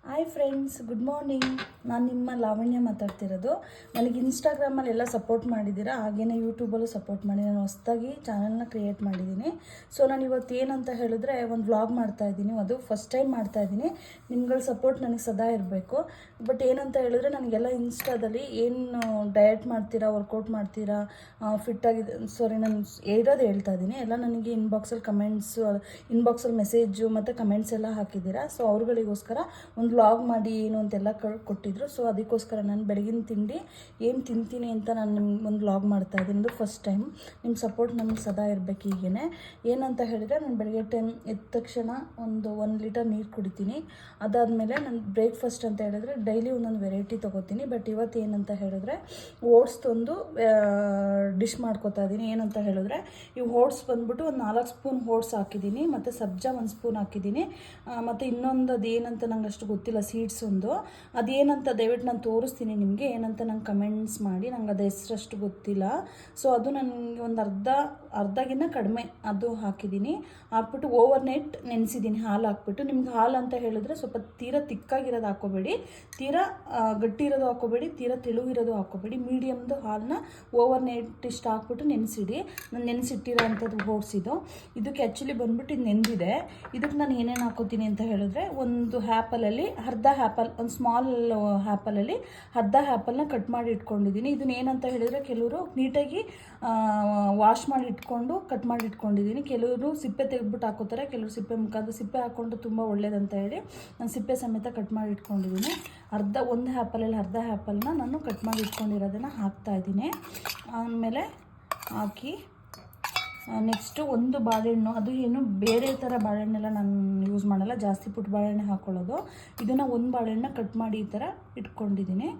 Hi friends, good morning. ನಾನು ನಿಮ್ಮ ಲಾವಣ್ಯ ಮಾತಾಡ್ತಿರೋದು. ನನಗೆ ಇನ್ಸ್ಟಾಗ್ರಾಮಲ್ಲಿ ಎಲ್ಲ ಸಪೋರ್ಟ್ ಮಾಡಿದ್ದೀರಾ, ಹಾಗೆಯೇ ಯೂಟ್ಯೂಬಲ್ಲೂ ಸಪೋರ್ಟ್ ಮಾಡಿ ನಾನು ಹೊಸದಾಗಿ ಚಾನಲ್ನ ಕ್ರಿಯೇಟ್ ಮಾಡಿದ್ದೀನಿ. ಸೊ ನಾನು ಇವತ್ತು ಏನಂತ ಹೇಳಿದ್ರೆ ಒಂದು ವ್ಲಾಗ್ ಮಾಡ್ತಾಯಿದ್ದೀನಿ. ಅದು ಫಸ್ಟ್ ಟೈಮ್ ಮಾಡ್ತಾಯಿದ್ದೀನಿ. ನಿಮ್ಗಳ ಸಪೋರ್ಟ್ ನನಗೆ ಸದಾ ಇರಬೇಕು. ಬಟ್ ಏನಂತ ಹೇಳಿದ್ರೆ, ನನಗೆಲ್ಲ ಇನ್ಸ್ಟಾದಲ್ಲಿ ಏನು ಡಯಟ್ ಮಾಡ್ತೀರಾ, ವರ್ಕೌಟ್ ಮಾಡ್ತೀರಾ, ಫಿಟ್ಟಾಗಿದೆ, ನಾನು ಇರೋದು ಹೇಳ್ತಾ ಇದ್ದೀನಿ. ಎಲ್ಲ ನನಗೆ ಇನ್ಬಾಕ್ಸಲ್ಲಿ ಮೆಸೇಜು ಮತ್ತು ಕಮೆಂಟ್ಸ್ ಎಲ್ಲ ಹಾಕಿದ್ದೀರಾ. ಸೊ ಅವ್ರುಗಳಿಗೋಸ್ಕರ ಒಂದು ವ್ಲಾಗ್ ಮಾಡಿ ಏನು ಅಂತೆಲ್ಲ ಕೊಟ್ಟಿದ್ರು. ಸೊ ಅದಕ್ಕೋಸ್ಕರ ನಾನು ಬೆಳಗಿನ ತಿಂಡಿ ಏನು ತಿಂತೀನಿ ಅಂತ ನಾನು ನಿಮ್ಗೆ ಒಂದು ವ್ಲಾಗ್ ಮಾಡ್ತಾಯಿದ್ದೀನಿ. ಅದು ಫಸ್ಟ್ ಟೈಮ್. ನಿಮ್ಮ ಸಪೋರ್ಟ್ ನಮಗೆ ಸದಾ ಇರಬೇಕು. ಹೀಗೇ ಏನಂತ ಹೇಳಿದರೆ, ನಾನು ಬೆಳಗ್ಗೆ ಎದ್ದ ತಕ್ಷಣ ಒಂದು ಲೀಟರ್ ನೀರು ಕುಡಿತೀನಿ. ಅದಾದಮೇಲೆ ನಾನು ಬ್ರೇಕ್ಫಾಸ್ಟ್ ಅಂತ ಹೇಳಿದ್ರೆ ಡೈಲಿ ಒಂದೊಂದು ವೆರೈಟಿ ತೊಗೋತೀನಿ. ಬಟ್ ಇವತ್ತು ಏನಂತ ಹೇಳಿದ್ರೆ, ಓಟ್ಸ್ದೊಂದು ಡಿಶ್ ಮಾಡ್ಕೋತಾ ಇದ್ದೀನಿ. ಏನಂತ ಹೇಳಿದ್ರೆ, ಈ ಓಟ್ಸ್ ಬಂದ್ಬಿಟ್ಟು ಒಂದು 4 ಸ್ಪೂನ್ ಓಟ್ಸ್ ಹಾಕಿದ್ದೀನಿ, ಮತ್ತು ಸಬ್ಜಾ 1 ಸ್ಪೂನ್ ಹಾಕಿದ್ದೀನಿ, ಮತ್ತು ಇನ್ನೊಂದು ಅದೇನಂತ ನಂಗೆ ಅಷ್ಟು ಗೊತ್ತಿಲ್ಲ, ಸೀಡ್ಸ್ ಒಂದು ಅದೇನಂತ ದಯವಿಟ್ಟು ನಾನು ತೋರಿಸ್ತೀನಿ ನಿಮಗೆ. ಏನಂತ ನಂಗೆ ಕಮೆಂಟ್ಸ್ ಮಾಡಿ, ನಂಗೆ ಅದು ಹೆಸರಷ್ಟು ಗೊತ್ತಿಲ್ಲ. ಸೊ ಅದು ನನಗೆ ಒಂದು ಅರ್ಧಗಿನ್ನ ಕಡಿಮೆ ಅದು ಹಾಕಿದ್ದೀನಿ. ಹಾಕ್ಬಿಟ್ಟು ಓವರ್ ನೈಟ್ ನೆನೆಸಿದ್ದೀನಿ, ಹಾಲು ಹಾಕ್ಬಿಟ್ಟು. ನಿಮ್ಗೆ ಹಾಲು ಅಂತ ಹೇಳಿದ್ರೆ ಸ್ವಲ್ಪ ತೀರಾ ತಿಕ್ಕಾಗಿರೋದು ಹಾಕೋಬೇಡಿ, ತೀರಾ ಗಟ್ಟಿ ಇರೋದು ಹಾಕೋಬೇಡಿ, ತೀರಾ ತೆಳುವಿರೋದು ಹಾಕೋಬೇಡಿ. ಮೀಡಿಯಮ್ದು ಹಾಲನ್ನ ಓವರ್ ನೈಟ್ ಇಷ್ಟು ಹಾಕ್ಬಿಟ್ಟು ನೆನೆಸಿಡಿ. ನಾನು ನೆನೆಸಿಟ್ಟಿರೋ ಅಂಥದ್ದು ಓಟ್ಸಿದು. ಇದಕ್ಕೆ ಆ್ಯಕ್ಚುಲಿ ಬಂದ್ಬಿಟ್ಟು ಇದು ನೆಂದಿದೆ. ಇದಕ್ಕೆ ನಾನು ಏನೇನು ಹಾಕೋತೀನಿ ಅಂತ ಹೇಳಿದ್ರೆ, ಒಂದು ಆ್ಯಪಲಲ್ಲಿ ಅರ್ಧ ಆ್ಯಪಲ್, ಒಂದು ಸ್ಮಾಲ್ ಆ್ಯಪಲಲ್ಲಿ ಅರ್ಧ ಆ್ಯಪಲ್ನ ಕಟ್ ಮಾಡಿ ಇಟ್ಕೊಂಡಿದ್ದೀನಿ. ಇದನ್ನ ಏನಂತ ಹೇಳಿದರೆ, ಕೆಲವರು ನೀಟಾಗಿ ವಾಶ್ ಮಾಡಿ ಇಟ್ಕೊಂಡು ಕಟ್ ಮಾಡಿ ಇಟ್ಕೊಂಡಿದ್ದೀನಿ. ಕೆಲವರು ಸಿಪ್ಪೆ ತೆಗೆದ್ಬಿಟ್ಟು ಹಾಕೋತಾರೆ, ಕೆಲವರು ಸಿಪ್ಪೆ ಹಾಕ್ಕೊಂಡು ತುಂಬ ಒಳ್ಳೇದಂತ ಹೇಳಿ ನಾನು ಸಿಪ್ಪೆ ಸಮೇತ ಕಟ್ ಮಾಡಿ ಇಟ್ಕೊಂಡಿದ್ದೀನಿ. ಒಂದು ಆ್ಯಪಲಲ್ಲಿ ಅರ್ಧ ಆ್ಯಪಲ್ನ ನಾನು ಕಟ್ ಮಾಡಿ ಇಟ್ಕೊಂಡಿರೋದನ್ನು ಹಾಕ್ತಾಯಿದ್ದೀನಿ. ಆಮೇಲೆ ಹಾಕಿ ನೆಕ್ಸ್ಟು ಒಂದು ಬಾಳೆಹಣ್ಣು, ಅದು ಏನು ಬೇರೆ ಥರ ಬಾಳೆಹಣ್ಣೆಲ್ಲ ನಾನು ಯೂಸ್ ಮಾಡಲ್ಲ, ಜಾಸ್ತಿ ಪುಟ್ಟ ಬಾಳೆಹಣ್ಣೆ ಹಾಕ್ಕೊಳ್ಳೋದು. ಇದನ್ನು ಒಂದು ಬಾಳೆಹಣ್ಣ ಕಟ್ ಮಾಡಿ ಈ ಥರ ಇಟ್ಕೊಂಡಿದ್ದೀನಿ.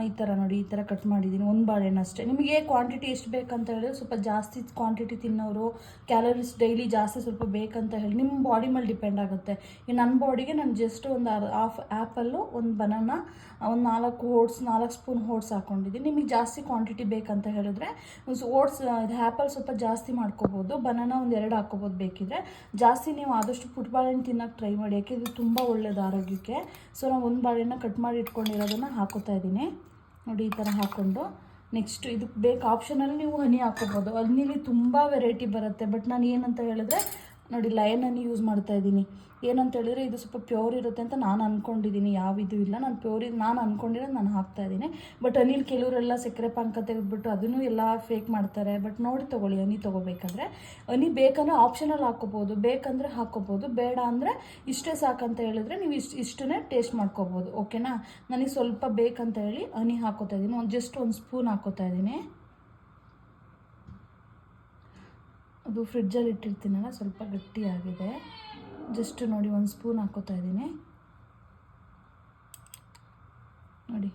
ಈ ಥರ ನೋಡಿ, ಈ ಥರ ಕಟ್ ಮಾಡಿದ್ದೀನಿ, ಒಂದು ಬಾಳೆಹಣ್ಣು ಅಷ್ಟೇ. ನಿಮಗೆ ಕ್ವಾಂಟಿಟಿ ಎಷ್ಟು ಬೇಕಂತ ಹೇಳಿದ್ರೆ, ಸ್ವಲ್ಪ ಜಾಸ್ತಿ ಕ್ವಾಂಟಿಟಿ ತಿನ್ನೋರು, ಕ್ಯಾಲರೀಸ್ ಡೈಲಿ ಜಾಸ್ತಿ ಸ್ವಲ್ಪ ಬೇಕಂತ ಹೇಳಿ ನಿಮ್ಮ ಬಾಡಿ ಮೇಲೆ ಡಿಪೆಂಡ್ ಆಗುತ್ತೆ. ಈ ನನ್ನ ಬಾಡಿಗೆ ನಾನು ಜಸ್ಟ್ ಒಂದು ಹಾಫ್ ಆ್ಯಪಲ್ಲು, ಒಂದು ಬನಾನ, ಒಂದು 4 ಸ್ಪೂನ್ ಓಟ್ಸ್ ಹಾಕ್ಕೊಂಡಿದ್ದೀನಿ. ನಿಮಗೆ ಜಾಸ್ತಿ ಕ್ವಾಂಟಿಟಿ ಬೇಕಂತ ಹೇಳಿದ್ರೆ ಓಟ್ಸ್ ಆ್ಯಪಲ್ ಸ್ವಲ್ಪ ಜಾಸ್ತಿ ಮಾಡ್ಕೋಬೋದು, ಬನಾನ ಒಂದು 2 ಹಾಕ್ಕೋಬೋದು ಬೇಕಿದ್ರೆ. ಜಾಸ್ತಿ ನೀವು ಆದಷ್ಟು ಪುಟ್ಟ ಬಾಳೆಹಣ್ಣು ತಿನ್ನೋಕ್ಕೆ ಟ್ರೈ ಮಾಡಿ, ಯಾಕೆ ಇದು ತುಂಬ ಒಳ್ಳೆಯದು ಆರೋಗ್ಯಕ್ಕೆ. ಸೊ ನಾನು ಒಂದು ಬಾಳೆಹಣ್ಣ ಕಟ್ ಮಾಡಿ ಇಟ್ಕೊಂಡಿರೋದನ್ನು ಹಾಕೋತಾ ಇದ್ದೀನಿ. ನೋಡಿ, ಈ ಥರ ಹಾಕ್ಕೊಂಡು ನೆಕ್ಸ್ಟ್ ಇದಕ್ಕೆ ಬೇಕು ಆಪ್ಷನಲ್ಲಿ ನೀವು ಹನಿ ಹಾಕ್ಕೋಬೋದು. ಹನಿಲಿ ತುಂಬ ವೆರೈಟಿ ಬರುತ್ತೆ. ಬಟ್ ನಾನು ಏನಂತ ಹೇಳಿದ್ರೆ, ನೋಡಿ, ಲಯನ್ ಹನಿ ಯೂಸ್ ಮಾಡ್ತಾಯಿದ್ದೀನಿ. ಏನಂತ ಹೇಳಿದ್ರೆ, ಇದು ಸ್ವಲ್ಪ ಪ್ಯೂರ್ ಇರುತ್ತೆ ಅಂತ ನಾನು ಅಂದ್ಕೊಂಡಿದ್ದೀನಿ. ಯಾವಿದು ಇಲ್ಲ, ನಾನು ಅಂದ್ಕೊಂಡಿರೋದು ನಾನು ಹಾಕ್ತಾಯಿದ್ದೀನಿ. ಬಟ್ ಹನಿಲಿ ಕೆಲವರೆಲ್ಲ ಸಕ್ಕರೆ ಪಾಕ ತೆಗೆದ್ಬಿಟ್ಟು ಅದನ್ನು ಎಲ್ಲ ಫೇಕ್ ಮಾಡ್ತಾರೆ. ಬಟ್ ನೋಡಿ ತೊಗೊಳ್ಳಿ, ಹನಿ ತೊಗೋಬೇಕಾದ್ರೆ. ಹನಿ ಬೇಕಂದರೆ ಆಪ್ಷನಲ್ಲಿ ಹಾಕ್ಕೋಬೋದು, ಬೇಕಂದರೆ ಹಾಕ್ಕೋಬೋದು, ಬೇಡ ಅಂದರೆ ಇಷ್ಟೇ ಸಾಕಂತ ಹೇಳಿದ್ರೆ ನೀವು ಇಷ್ಟನ್ನೇ ಟೇಸ್ಟ್ ಮಾಡ್ಕೋಬೋದು. ಓಕೆನಾ? ನನಗೆ ಸ್ವಲ್ಪ ಬೇಕಂತ ಹೇಳಿ ಹನಿ ಹಾಕ್ಕೋತಾ ಇದ್ದೀನಿ. ಜಸ್ಟ್ 1 ಸ್ಪೂನ್ ಹಾಕ್ಕೋತಾ ಇದ್ದೀನಿ. ಅದು ಫ್ರಿಡ್ಜಲ್ಲಿ ಇಟ್ಟಿರ್ತೀನಲ್ಲ, ಸ್ವಲ್ಪ ಗಟ್ಟಿಯಾಗಿದೆ. ಜಸ್ಟ್ ನೋಡಿ, 1 ಸ್ಪೂನ್ ಹಾಕ್ಕೋತಾ ಇದ್ದೀನಿ. ನೋಡಿ,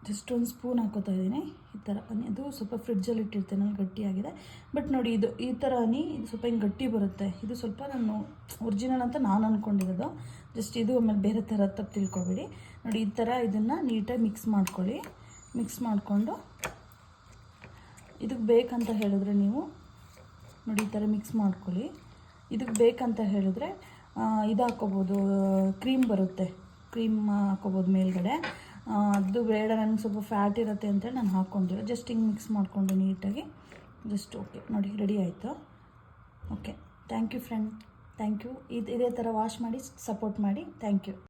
ಜಸ್ಟ್ 1 ಸ್ಪೂನ್ ಹಾಕ್ಕೋತಾ ಇದ್ದೀನಿ. ಈ ಥರ ಹನಿ, ಅದು ಸ್ವಲ್ಪ ಫ್ರಿಡ್ಜಲ್ಲಿ ಇಟ್ಟಿರ್ತೀನಲ್ಲ, ಗಟ್ಟಿಯಾಗಿದೆ. ಬಟ್ ನೋಡಿ, ಇದು ಈ ಥರ ಹನಿ ಇದು ಸ್ವಲ್ಪ ಹಿಂಗೆ ಗಟ್ಟಿ ಬರುತ್ತೆ. ಇದು ಸ್ವಲ್ಪ ನಾನು ಒರಿಜಿನಲ್ ಅಂತ ನಾನು ಅಂದ್ಕೊಂಡಿರೋದು. ಜಸ್ಟ್ ಇದು ಆಮೇಲೆ ಬೇರೆ ಥರ ತಪ್ಪು ತಿಳ್ಕೊಬೇಡಿ. ನೋಡಿ, ಈ ಥರ ಇದನ್ನು ನೀಟಾಗಿ ಮಿಕ್ಸ್ ಮಾಡ್ಕೊಳ್ಳಿ. ಮಿಕ್ಸ್ ಮಾಡಿಕೊಂಡು ಇದಕ್ಕೆ ಬೇಕಂತ ಹೇಳಿದ್ರೆ ನೀವು ನೋಡಿ, ಈ ಥರ ಮಿಕ್ಸ್ ಮಾಡ್ಕೊಳ್ಳಿ. ಇದಕ್ಕೆ ಬೇಕಂತ ಹೇಳಿದ್ರೆ ಇದು ಹಾಕ್ಕೋಬೋದು, ಕ್ರೀಮ್ ಬರುತ್ತೆ, ಕ್ರೀಮ್ ಹಾಕ್ಕೋಬೋದು ಮೇಲ್ಗಡೆ. ಅದು ಬೇಡ, ನನಗೆ ಸ್ವಲ್ಪ ಫ್ಯಾಟ್ ಇರುತ್ತೆ ಅಂತೇಳಿ ನಾನು ಹಾಕ್ಕೊಂಡಿರೋ. ಜಸ್ಟ್ ಹಿಂಗೆ ಮಿಕ್ಸ್ ಮಾಡಿಕೊಂಡು ನೀಟಾಗಿ ಜಸ್ಟ್ ಓಕೆ. ನೋಡಿ, ರೆಡಿ ಆಯಿತು. Okay, thank you friend, thank you. ಇದೇ ಥರ ವಾಶ್ ಮಾಡಿ ಸಪೋರ್ಟ್ ಮಾಡಿ. Thank you.